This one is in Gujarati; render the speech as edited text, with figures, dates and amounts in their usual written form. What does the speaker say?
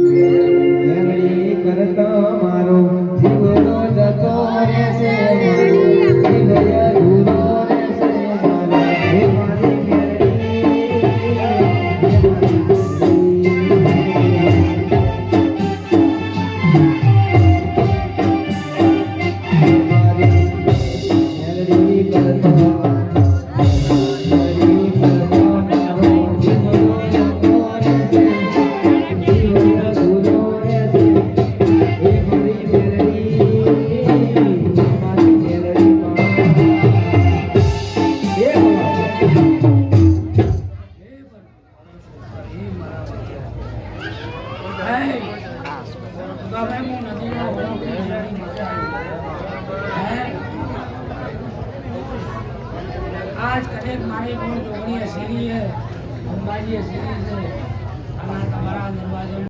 મેલડી કરતો મારો જીવનો જતો રહેશે મારો જીવય દૂરો રહેશે મારો હે મારી મેલડી કરતો आज कने मारी जोगणी सीढ़ी है अंबाजी सीढ़ी से हमारा दरवाजा